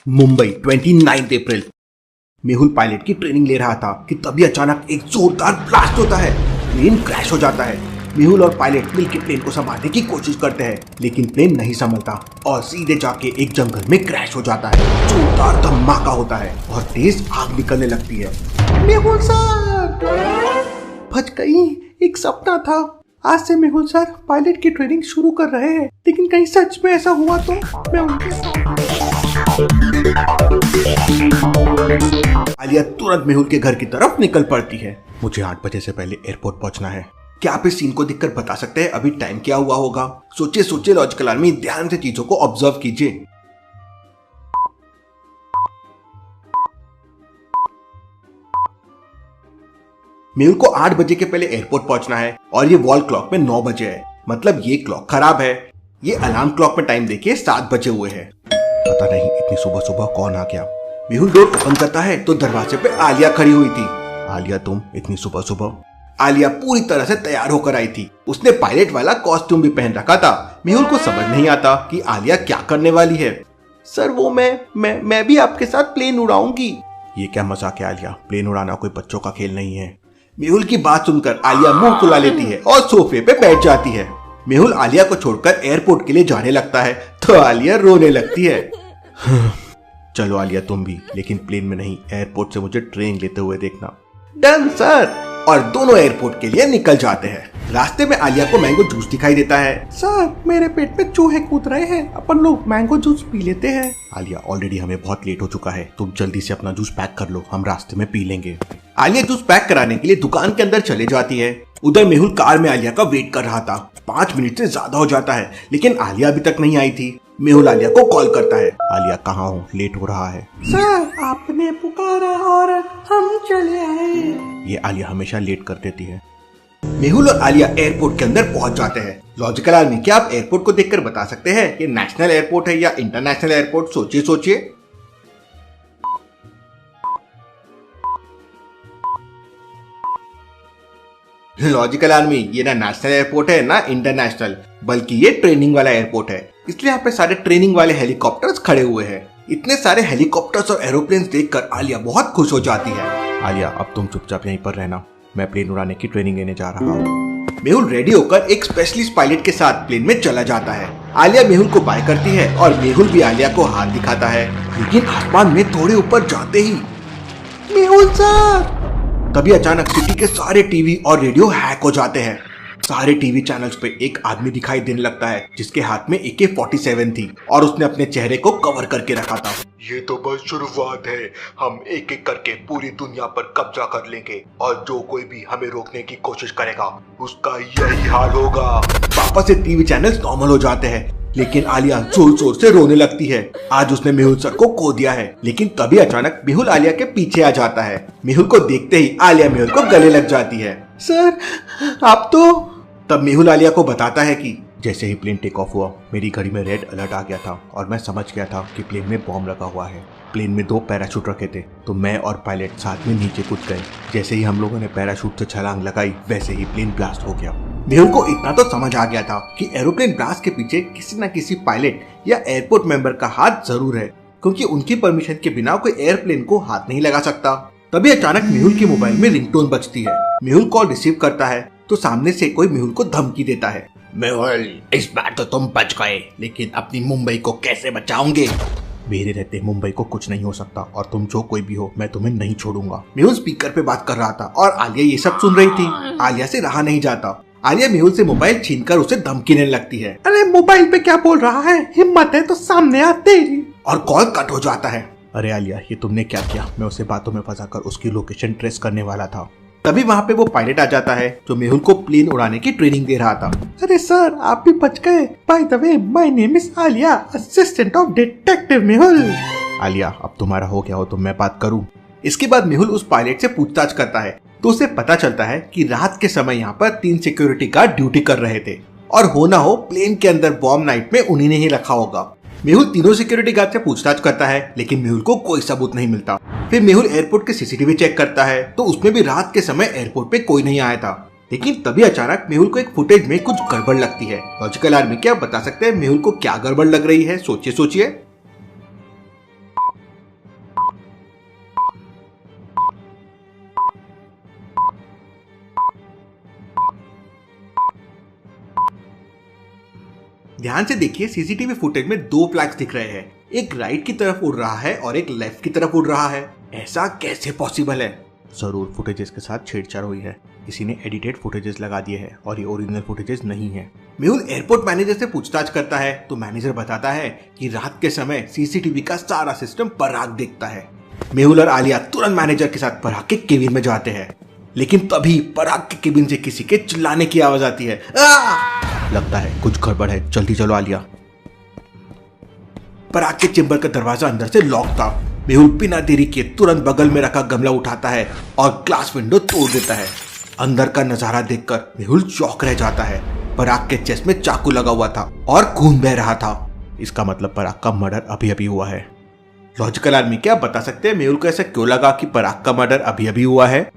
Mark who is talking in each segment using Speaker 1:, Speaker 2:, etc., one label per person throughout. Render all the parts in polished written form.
Speaker 1: मुंबई 29 अप्रैल। Mehul pilot की training ले रहा था कि तभी अचानक एक जोरदार ब्लास्ट होता है। प्लेन क्रैश हो जाता है। मेहुल और पायलट मिलकर प्लेन को संभालने की कोशिश करते हैं, लेकिन प्लेन नहीं संभलता और सीधे जाके एक जंगल में क्रैश हो जाता है। जोरदार धमाका होता है और तेज आग निकलने लगती है। मेहुल सर बच गई, एक सपना था। आज से मेहुल सर पायलट की ट्रेनिंग शुरू कर रहे हैं, लेकिन कहीं सच में ऐसा हुआ तो मैं उनके साथ। आलिया तुरंत मेहुल के घर की तरफ निकल पड़ती है। मुझे 8 बजे से पहले एयरपोर्ट पहुंचना है। क्या आप इस सीन को देखकर बता सकते हैं अभी टाइम क्या हुआ होगा? सोचिए सोचिए लॉजिकल आर्मी, ध्यान से चीजों को ऑब्जर्व कीजिए। मेहुल को 8 बजे के पहले एयरपोर्ट पहुंचना है और ये वॉल क्लॉक में 9 बजे है, मतलब ये क्लॉक खराब है। ये अलार्म क्लॉक में टाइम देखिए 7 बजे हुए हैं। पता नहीं इतनी सुबह सुबह कौन आ गया। मेहुल डोर ओपन करता है तो दरवाजे पे आलिया खड़ी हुई थी। आलिया तुम इतनी सुबह सुबह? आलिया पूरी तरह से तैयार होकर आई थी। उसने पायलट वाला कॉस्ट्यूम भी पहन रखा था। मेहुल को समझ नहीं आता कि आलिया क्या करने वाली है। सर वो मैं भी आपके साथ प्लेन उड़ाऊंगी। ये क्या मजाक है आलिया, प्लेन उड़ाना कोई बच्चों का खेल नहीं है। मेहुल की बात सुनकर आलिया मुंह फुला लेती है और सोफे पे बैठ जाती है। मेहुल आलिया को छोड़कर एयरपोर्ट के लिए जाने लगता है तो आलिया रोने लगती है। चलो आलिया तुम भी, लेकिन प्लेन में नहीं, एयरपोर्ट से मुझे ट्रेन लेते हुए देखना। Done sir. और दोनों एयरपोर्ट के लिए निकल जाते हैं। रास्ते में आलिया को मैंगो जूस दिखाई देता है। सर मेरे पेट में चूहे कूद रहे हैं, अपन लोग मैंगो जूस पी लेते हैं। आलिया ऑलरेडी हमें बहुत लेट हो चुका है, तुम जल्दी से अपना जूस पैक कर लो, हम रास्ते में पी लेंगे। आलिया जूस पैक कराने के लिए दुकान के अंदर चले जाती है। उधर मेहुल कार में आलिया का वेट कर रहा था। 5 मिनट से ज्यादा हो जाता है, लेकिन आलिया अभी तक नहीं आई थी। मेहुल आलिया को कॉल करता है। आलिया कहाँ हो, लेट हो रहा है। सर आपने पुकारा और हम चले आए। ये आलिया हमेशा लेट कर देती है। मेहुल और आलिया एयरपोर्ट के अंदर पहुंच जाते हैं। लॉजिकल आर्मी, क्या आप एयरपोर्ट को देखकर बता सकते हैं कि नेशनल एयरपोर्ट है या इंटरनेशनल एयरपोर्ट? सोचिए सोचिए। लॉजिकल आर्मी, ये ना नेशनल एयरपोर्ट है ना इंटरनेशनल, बल्कि ये ट्रेनिंग वाला एयरपोर्ट है। इसलिए यहाँ पे सारे ट्रेनिंग वाले हेलीकॉप्टर्स खड़े हुए हैं। इतने सारे हेलीकॉप्टर्स और एरोप्लेन्स देखकर आलिया बहुत खुश हो जाती है। आलिया अब तुम चुपचाप यहीं पर रहना, मैं प्लेन उड़ाने की ट्रेनिंग लेने जा रहा हूँ। मेहुल रेडी होकर एक स्पेशलिस्ट पायलट के साथ प्लेन में चला जाता है। आलिया मेहुल को बाय करती है और मेहुल भी आलिया को हाथ दिखाता है, लेकिन आसमान में थोड़े ऊपर जाते ही मेहुल सर, तभी अचानक सिटी के सारे टीवी और रेडियो हैक हो जाते हैं। सारे टीवी चैनल्स पे एक आदमी दिखाई देने लगता है जिसके हाथ में AK-47 थी और उसने अपने चेहरे को कवर करके रखा था। ये तो बस शुरुआत है, हम एक एक करके पूरी दुनिया पर कब्जा कर लेंगे और जो कोई भी हमें रोकने की कोशिश करेगा उसका यही हाल होगा। वापस से टीवी चैनल्स नॉर्मल हो जाते हैं, लेकिन आलिया जोर जोर से रोने लगती है। आज उसने मेहुल सर को खो दिया है। लेकिन तभी अचानक मेहुल आलिया के पीछे आ जाता है। मेहुल को देखते ही आलिया मेहुल को गले लग जाती है। सर आप तो। तब मेहुल आलिया को बताता है कि जैसे ही प्लेन टेक ऑफ हुआ मेरी घड़ी में रेड अलर्ट आ गया था और मैं समझ गया था कि प्लेन में बॉम्ब लगा हुआ है। प्लेन में 2 पैराशूट रखे थे तो मैं और पायलट साथ में नीचे कूद गए। जैसे ही हम लोगों ने पैराशूट से छलांग लगाई वैसे ही प्लेन ब्लास्ट हो गया। मेहुल को इतना तो समझ आ गया था कि एरोप्लेन ब्लास्ट के पीछे किसी न किसी पायलट या एयरपोर्ट मेंबर का हाथ जरूर है, क्योंकि उनकी परमिशन के बिना कोई एयरप्लेन को हाथ नहीं लगा सकता। तभी अचानक मेहुल के मोबाइल में रिंगटोन बजती है। मेहुल कॉल रिसीव करता है तो सामने से कोई मेहुल को धमकी देता है। मेहुल इस बार तो तुम बच गए, लेकिन अपनी मुंबई को कैसे बचाओगे? मेरे रहते मुंबई को कुछ नहीं हो सकता और तुम जो कोई भी हो मैं तुम्हें नहीं छोड़ूंगा। मेहुल स्पीकर पे बात कर रहा था और आलिया ये सब सुन रही थी। आलिया से रहा नहीं जाता। आलिया मेहुल से मोबाइल छीनकर उसे धमकी देने लगती है। अरे मोबाइल पे क्या बोल रहा है, हिम्मत है तो सामने आ तेरी। और कॉल कट हो जाता है। अरे आलिया ये तुमने क्या किया? मैं उसे बातों में फंसाकर उसकी लोकेशन ट्रेस करने वाला था। तभी वहाँ पे वो पायलट आ जाता है जो मेहुल को प्लेन उड़ाने की ट्रेनिंग दे रहा था। अरे सर आप भी बच गए। By the way my name is Alia, assistant of detective Mehul. Alia अब तुम्हारा हो गया हो तो मैं बात करूँ? इसके बाद मेहुल उस पायलट से पूछताछ करता है तो उसे पता चलता है कि रात के समय यहाँ पर 3 सिक्योरिटी गार्ड ड्यूटी कर रहे थे और हो ना हो प्लेन के अंदर बॉम्ब नाइट में उन्हीं ने ही रखा होगा। मेहुल तीनों सिक्योरिटी गार्ड से पूछताछ करता है, लेकिन मेहुल को कोई सबूत नहीं मिलता। फिर मेहुल एयरपोर्ट के सीसीटीवी चेक करता है तो उसमें भी रात के समय एयरपोर्ट पे कोई नहीं आया था। लेकिन तभी अचानक मेहुल को एक फुटेज में कुछ गड़बड़ लगती है। लॉजिकल आर्मी, क्या आप बता सकते हैं मेहुल को क्या गड़बड़ लग रही है? सोचिए सोचिए। ध्यान से देखिए, सीसीटीवी फुटेज में दो फ्लैग्स दिख रहे हैं, एक राइट की तरफ उड़ रहा है और एक लेफ्ट की तरफ उड़ रहा है। ऐसा कैसे पॉसिबल है? जरूर फुटेजेस के साथ छेड़छाड़ हुई है, किसी ने एडिटेड फुटेजेस लगा दिए हैं और ये ओरिजिनल फुटेजेस नहीं है। मेहुल एयरपोर्ट मैनेजर से पूछताछ करता है तो मैनेजर बताता है कि रात के समय सीसीटीवी का सारा सिस्टम पराग देखता है। मेहुल और आलिया तुरंत मैनेजर के साथ पराग के केबिन में जाते हैं, लेकिन तभी पराग के केबिन से किसी के चिल्लाने की आवाज आती है। लगता है कुछ गड़बड़ है, जल्दी चलो आलिया। पराग के चेंबर का दरवाजा अंदर से लॉक था। मेहुल बिना देरी किए तुरंत बगल में रखा गमला उठाता है और ग्लास विंडो तोड़ देता है। अंदर का नजारा देखकर मेहुल चौंक रह जाता है। पराग के चेस्ट में चाकू लगा हुआ था और खून बह रहा था। इसका मतलब पराग का मर्डर अभी अभी हुआ है। लॉजिकल आर्मी क्या बता सकते हैं मेहुल को ऐसा क्यों लगा कि पराग का मर्डर अभी अभी हुआ है?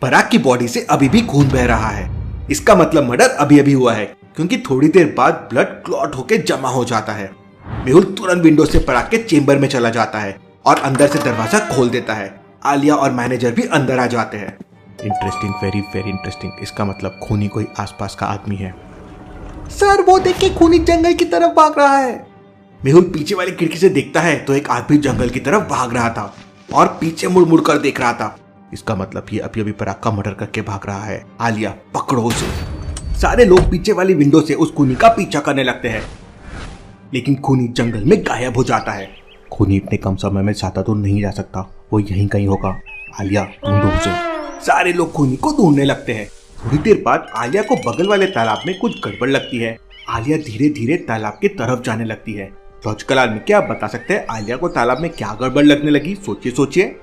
Speaker 1: पराग की बॉडी से अभी भी खून बह रहा है। इसका मतलब मर्डर अभी अभी हुआ है, क्योंकि थोड़ी देर बाद ब्लड क्लॉट होकर जमा हो जाता है। मेहुल तुरंत विंडो से पराग के चेंबर में चला जाता है और अंदर से दरवाजा खोल देता है। आलिया और मैनेजर भी अंदर आ जाते हैं। Interesting, very very interesting. इसका मतलब खूनी कोई आसपास का आदमी है। सर, वो देख के खूनी जंगल की तरफ भाग रहा है। मेहुल पीछे वाली खिड़की से देखता है तो एक आदमी जंगल की तरफ भाग रहा था और पीछे मुड़ मुड़ कर देख रहा था। इसका मतलब ये अभी अभी पराग का मर्डर करके भाग रहा है। आलिया, पकड़ो उसे। सारे लोग पीछे वाली विंडो से उस खूनी का पीछा करने लगते हैं, लेकिन खूनी जंगल में गायब हो जाता है। खूनी इतने कम समय में ज्यादा दूर नहीं जा सकता, वो यहीं कहीं होगा। आलिया, ढूंढो उसे। सारे लोग खूनी को ढूंढने लगते हैं। थोड़ी देर बाद आलिया को बगल वाले तालाब में कुछ गड़बड़ लगती है। आलिया धीरे धीरे तालाब की तरफ जाने लगती है। लॉजिकल आदमी क्या आप बता सकते हैं आलिया को तालाब में क्या गड़बड़ लगने लगी? सोचिए सोचिए।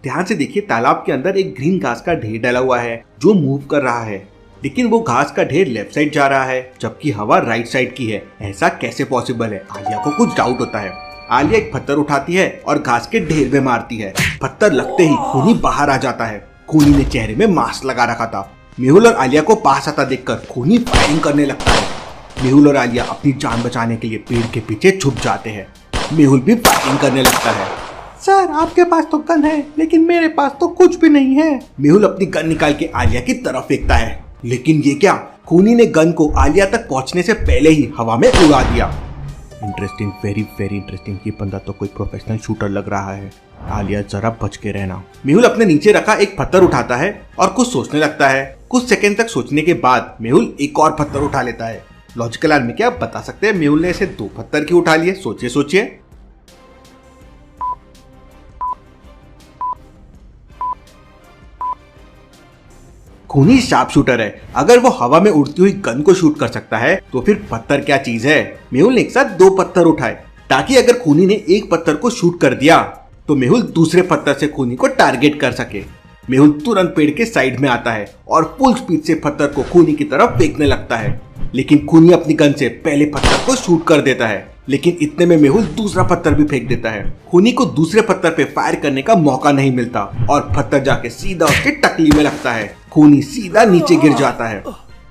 Speaker 1: ध्यान से देखिए, तालाब के अंदर एक ग्रीन घास का ढेर डाला हुआ है जो मूव कर रहा है, लेकिन वो घास का ढेर लेफ्ट साइड जा रहा है जबकि हवा राइट साइड की है। ऐसा कैसे पॉसिबल है? आलिया को कुछ डाउट होता है। आलिया एक पत्थर उठाती है और घास के ढेर में मारती है। पत्थर लगते ही खूनी बाहर आ जाता है। खूनी ने चेहरे में मास्क लगा रखा था। मेहुल और आलिया को पास आता देखकर खूनी फायरिंग करने लगता है। मेहुल और आलिया अपनी जान बचाने के लिए पेड़ के पीछे छुप जाते हैं। मेहुल भी फायरिंग करने लगता है। सर, आपके पास तो गन है, लेकिन मेरे पास तो कुछ भी नहीं है। मेहुल अपनी गन निकाल के आलिया की तरफ फेंकता है, लेकिन ये क्या, खूनी ने गन को आलिया तक पहुंचने से पहले ही हवा में उड़ा दिया। Interesting, very very interesting. ये बंदा तो कोई प्रोफेशनल शूटर लग रहा है। आलिया, जरा बच के रहना। मेहुल अपने नीचे रखा एक पत्थर उठाता है और कुछ सोचने लगता है। कुछ सेकंड तक सोचने के बाद मेहुल एक और पत्थर उठा लेता है। लॉजिकल आदमी क्या आप बता सकते हैं मेहुल ने ऐसे दो पत्थर क्यों उठा लिए? सोचिए सोचिए। खूनी शार्प शूटर है। अगर वो हवा में उड़ती हुई गन को शूट कर सकता है तो फिर पत्थर क्या चीज है? मेहुल ने एक साथ दो पत्थर उठाए ताकि अगर खूनी ने एक पत्थर को शूट कर दिया तो मेहुल दूसरे पत्थर से खूनी को टारगेट कर सके। मेहुल तुरंत पेड़ के साइड में आता है और फुल स्पीड से पत्थर को खूनी की तरफ फेंकने लगता है, लेकिन खूनी अपनी गन से पहले पत्थर को शूट कर देता है। लेकिन इतने में मेहुल दूसरा पत्थर भी फेंक देता है। खूनी को दूसरे पत्थर पे फायर करने का मौका नहीं मिलता और पत्थर जाके सीधा उसके टकली में लगता है। खूनी सीधा नीचे गिर जाता है।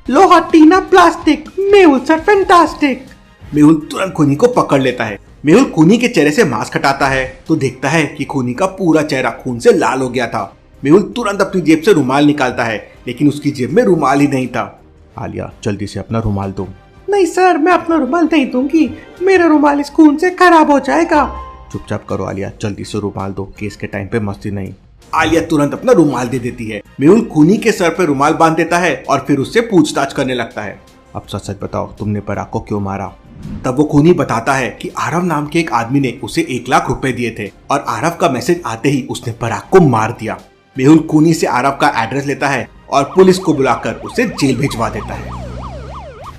Speaker 1: लोहा, टीना, plastic, Mehul sir fantastic. Mehul तुरंत खूनी को पकड़ लेता है। मेहुल खूनी के चेहरे से मास्क हटाता है तो देखता है कि खूनी का पूरा चेहरा खून से लाल हो गया था। मेहुल तुरंत अपनी जेब से रुमाल निकालता है, लेकिन उसकी जेब में रुमाल ही नहीं था। आलिया, जल्दी से अपना रुमाल दो। नहीं सर, मैं अपना रुमाल नहीं दूंगी, मेरा रुमाल इस खून से खराब हो जाएगा। चुपचाप करो आलिया, जल्दी से रुमाल दो, केस के टाइम पे मस्ती नहीं। आलिया तुरंत अपना रुमाल दे देती है। मेहुल खूनी के सर पे रुमाल बांध देता है और फिर उससे पूछताछ करने लगता है। अब सच सच बताओ, तुमने पराग को क्यों मारा? तब वो खूनी बताता है कि आरव नाम के एक आदमी ने उसे 1 लाख रुपए दिए थे और आरव का मैसेज आते ही उसने पराग को मार दिया। मेहुल खूनी से आरव का एड्रेस लेता है और पुलिस को बुलाकर उसे जेल भिजवा देता है।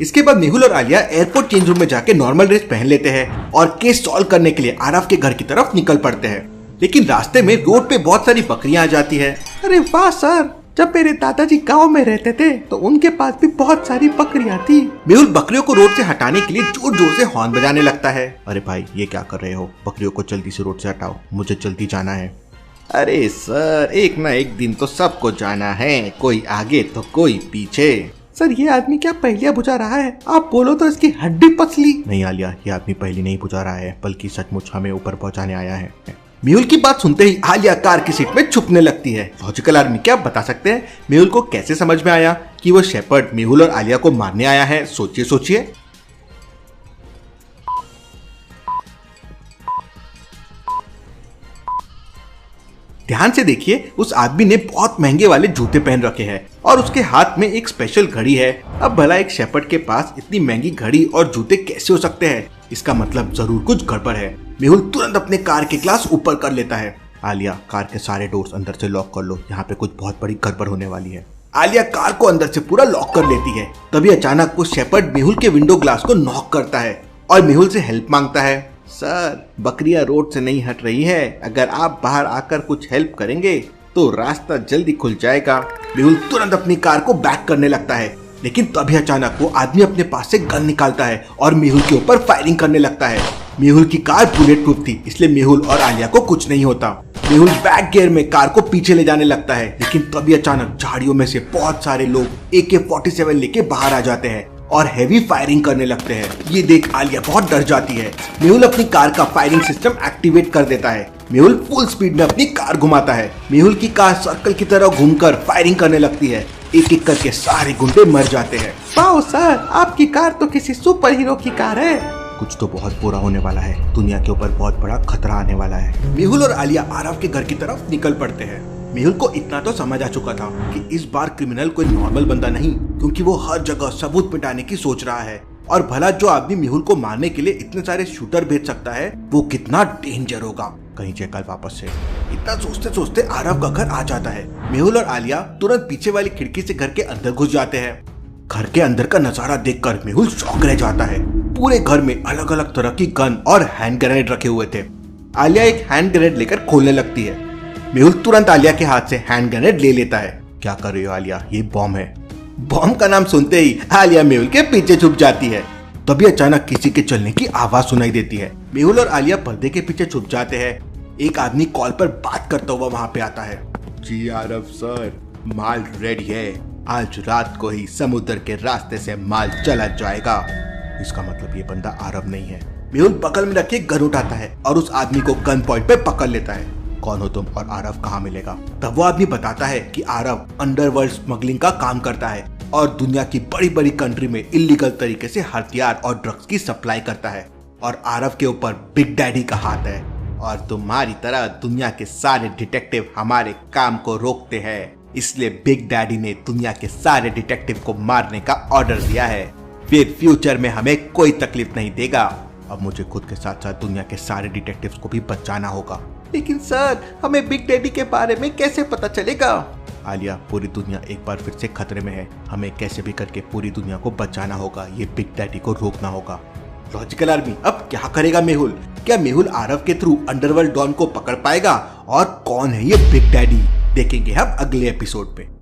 Speaker 1: इसके बाद मेहुल और आलिया एयरपोर्ट चेंज रूम में जाके नॉर्मल ड्रेस पहन लेते हैं और केस सॉल्व करने के लिए आरव के घर की तरफ निकल पड़ते हैं। लेकिन रास्ते में रोड पे बहुत सारी बकरियां आ जाती है। अरे वाह सर, जब मेरे दादाजी गांव में रहते थे तो उनके पास भी बहुत सारी बकरियां थी। मेहुल बकरियों को रोड से हटाने के लिए जोर जोर से हॉर्न बजाने लगता है। अरे भाई, ये क्या कर रहे हो? बकरियों को जल्दी से रोड से हटाओ, मुझे जल्दी जाना है। अरे सर, एक ना एक दिन तो सबको जाना है, कोई आगे तो कोई पीछे। सर ये आदमी क्या पहेलियां बुझा रहा है? आप बोलो तो इसकी हड्डी पसली। नहीं आलिया, ये आदमी पहेली नहीं बुझा रहा है, बल्कि सचमुच हमें ऊपर पहुंचाने आया है। मेहुल की बात सुनते ही आलिया कार की सीट में छुपने लगती है। लॉजिकल आर्मी, क्या आप बता सकते हैं मेहुल को कैसे समझ में आया कि वो शेपर्ड मेहुल और आलिया को मारने आया है? सोचिए सोचिए। ध्यान से देखिए, उस आदमी ने बहुत महंगे वाले जूते पहन रखे हैं और उसके हाथ में एक स्पेशल घड़ी है। अब भला एक शेपर्ड के पास इतनी महंगी घड़ी और जूते कैसे हो सकते हैं? इसका मतलब जरूर कुछ गड़बड़ है। मेहुल तुरंत अपने कार के ग्लास ऊपर कर लेता है। आलिया, कार के सारे डोर्स अंदर से लॉक कर लो, यहाँ पे कुछ बहुत बड़ी गड़बड़ होने वाली है। आलिया कार को अंदर से पूरा लॉक कर लेती है। तभी अचानक वो शेपर्ड मेहुल के विंडो ग्लास को नॉक करता है और मेहुल से हेल्प मांगता है। सर, बकरियां रोड से नहीं हट रही है, अगर आप बाहर आकर कुछ हेल्प करेंगे तो रास्ता जल्दी खुल जाएगा। मेहुल तुरंत अपनी कार को बैक करने लगता है, लेकिन तभी अचानक वो आदमी अपने पास से गन निकालता है और मेहुल के ऊपर फायरिंग करने लगता है। मेहुल की कार बुलेट प्रूफ थी, इसलिए मेहुल और आलिया को कुछ नहीं होता। मेहुल बैक गियर में कार को पीछे ले जाने लगता है, लेकिन तभी अचानक झाड़ियों में से बहुत सारे लोग AK-47 लेके बाहर आ जाते हैं और हैवी फायरिंग करने लगते हैं। ये देख आलिया बहुत डर जाती है। मेहुल अपनी कार का फायरिंग सिस्टम एक्टिवेट कर देता है। मेहुल फुल स्पीड में अपनी कार घुमाता है। मेहुल की कार सर्कल की तरह घूमकर फायरिंग करने लगती है। एक एक करके सारे गुंडे मर जाते हैं। वाओ सर, आपकी कार तो किसी सुपर हीरो की कार है। कुछ तो बहुत बुरा होने वाला है, दुनिया के ऊपर बहुत बड़ा खतरा आने वाला है। मेहुल और आलिया आरव के घर की तरफ निकल पड़ते हैं। मेहुल को इतना तो समझ आ चुका था कि इस बार क्रिमिनल कोई नॉर्मल बंदा नहीं, क्योंकि वो हर जगह सबूत मिटाने की सोच रहा है। और भला जो आदमी मेहुल को मारने के लिए इतने सारे शूटर भेज सकता है, वो कितना डेंजर होगा। कहीं चेकल वापस से। इतना सोचते सोचते आरव का घर आ जाता है। मेहुल और आलिया तुरंत पीछे वाली खिड़की से घर के अंदर घुस जाते हैं। घर के अंदर का नजारा देखकर मेहुल शॉक रह जाता है। पूरे घर में अलग अलग तरह की गन और हैंड ग्रेनेड रखे हुए थे। आलिया एक हैंड ग्रेनेड लेकर खोलने लगती है। मेहुल तुरंत आलिया के हाथ से हैंड ग्रेनेड ले लेता है। क्या कर रही हो आलिया? ये बॉम्ब है। बॉम्ब का नाम सुनते ही आलिया मेहुल के पीछे छुप जाती है। तभी अचानक किसी के चलने की आवाज सुनाई देती है। मेहुल और आलिया पर्दे के पीछे छुप जाते हैं। एक आदमी कॉल पर बात करता हुआ वहां पे आता है। जी आरव सर, माल रेडी है। आज रात को ही समुद्र के रास्ते से माल चला जाएगा। इसका मतलब ये बंदा आरव नहीं है। मेहुल बगल में रखे गन उठाता है और उस आदमी को गन पॉइंट पे पकड़ लेता है। कौन हो तुम और आरव कहाँ मिलेगा? तब वो आदमी बताता है कि आरव अंडरवर्ल्ड स्मगलिंग का काम करता है और दुनिया की बड़ी बड़ी कंट्री में इलीगल तरीके से हथियार और ड्रग्स की सप्लाई करता है। और आरव के ऊपर बिग डैडी का हाथ है और तुम्हारी तरह दुनिया के सारे डिटेक्टिव हमारे काम को रोकते हैं, इसलिए बिग डैडी ने दुनिया के सारे डिटेक्टिव को मारने का ऑर्डर दिया है। फिर फ्यूचर में हमें कोई तकलीफ नहीं देगा। अब मुझे खुद के साथ साथ दुनिया के सारे डिटेक्टिव्स को भी बचाना होगा। लेकिन सर, हमें बिग डैडी के बारे में कैसे पता चलेगा? आलिया, पूरी दुनिया एक बार फिर से खतरे में है। हमें कैसे भी करके पूरी दुनिया को बचाना होगा। ये बिग डैडी को रोकना होगा। लॉजिकल आर्मी, अब क्या करेगा मेहुल? क्या मेहुल आरव के थ्रू अंडरवर्ल्ड डॉन को पकड़ पाएगा? और कौन है ये बिग डैडी? देखेंगे हम अगले एपिसोड पे।